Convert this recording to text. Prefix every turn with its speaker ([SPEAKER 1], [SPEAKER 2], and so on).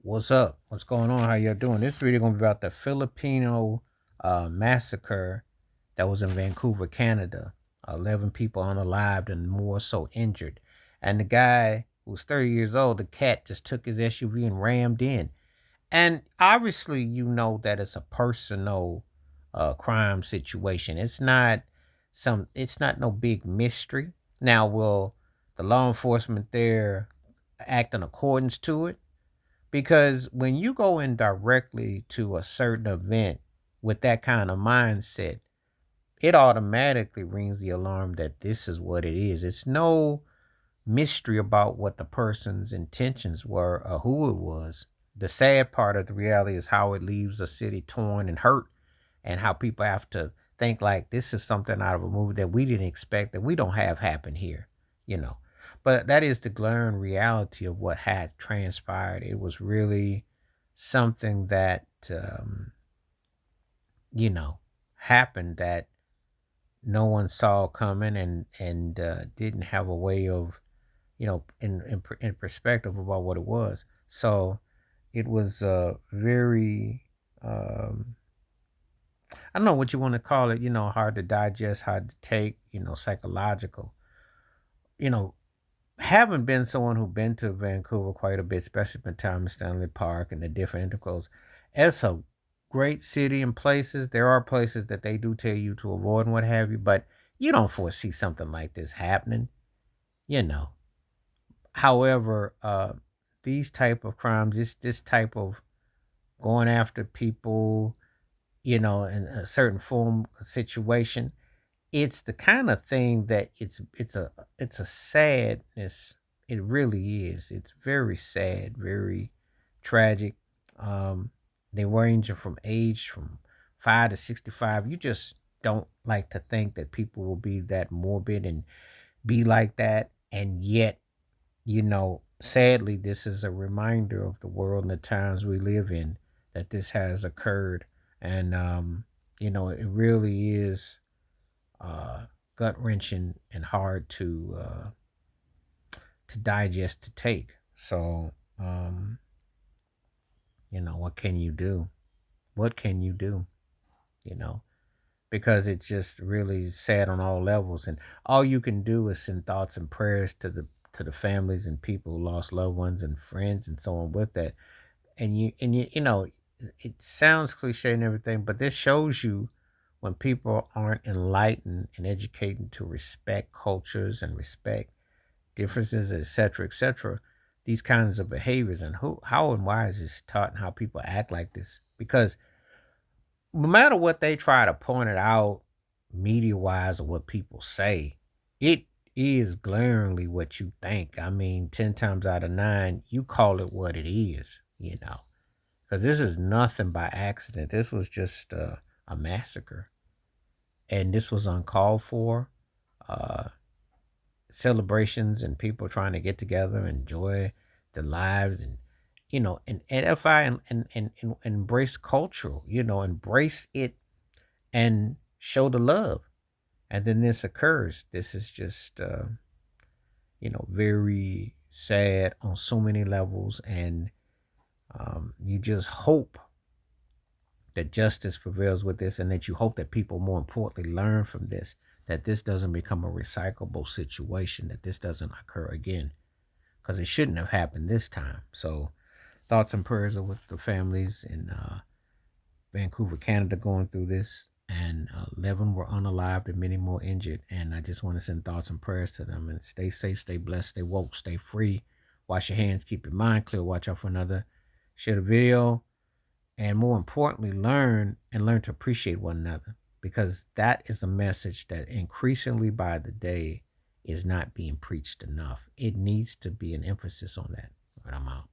[SPEAKER 1] What's up? What's going on? How y'all doing? This video gonna be about the Filipino massacre that was in Vancouver, Canada. 11 people unalived and more so injured. And the guy who was 30 years old, the cat, just took his SUV and rammed in. And obviously, you know that it's a personal crime situation. It's not no big mystery. Now, will the law enforcement there act in accordance to it? Because when you go in directly to a certain event with that kind of mindset, it automatically rings the alarm that this is what it is. It's no mystery about what the person's intentions were or who it was. The sad part of the reality is how it leaves a city torn and hurt, and how people have to think like this is something out of a movie that we didn't expect, that we don't have happen here, you know. But that is the glaring reality of what had transpired. It was really something that you know happened that no one saw coming, and didn't have a way of, in perspective about what it was. So it was very I don't know what you want to call it, hard to digest, hard to take, psychological. You know, having been someone who been to Vancouver quite a bit, especially spent time in Stanley Park and the different intercourse, it's a great city and places. There are places that they do tell you to avoid and what have you, but you don't foresee something like this happening, you know. However, these type of crimes, this type of going after people, in a certain form situation, it's the kind of thing that it's a sadness. It really is. It's very sad, very tragic. Um, they range from age from 5 to 65. You just don't like to think that people will be that morbid and be like that, and yet, sadly, this is a reminder of the world and the times we live in, that this has occurred. And, it really is gut wrenching and hard to digest, to take. So, what can you do? What can you do? You know, because it's just really sad on all levels, and all you can do is send thoughts and prayers to the families and people who lost loved ones and friends and so on with that. And it sounds cliche and everything, but this shows you when people aren't enlightened and educated to respect cultures and respect differences, etc., these kinds of behaviors, and how and why is this taught, and how people act like this. Because no matter what they try to point it out media wise or what people say, it is glaringly what you think. I mean, 10 times out of 9, you call it what it is. Because this is nothing by accident. This was just a massacre. And this was uncalled for. Uh, Celebrations and people trying to get together and enjoy their lives, and edify and embrace cultural, embrace it and show the love. And then this occurs. This is just, very sad on so many levels. And you just hope that justice prevails with this, and that you hope that people, more importantly, learn from this, that this doesn't become a recyclable situation, that this doesn't occur again, because it shouldn't have happened this time. So, thoughts and prayers are with the families in Vancouver, Canada, going through this. And 11 were unalived and many more injured. And I just want to send thoughts and prayers to them. And stay safe, stay blessed, stay woke, stay free. Wash your hands, keep your mind clear, watch out for another. Share the video, and more importantly, learn to appreciate one another, because that is a message that increasingly by the day is not being preached enough. It needs to be an emphasis on that. But I'm out.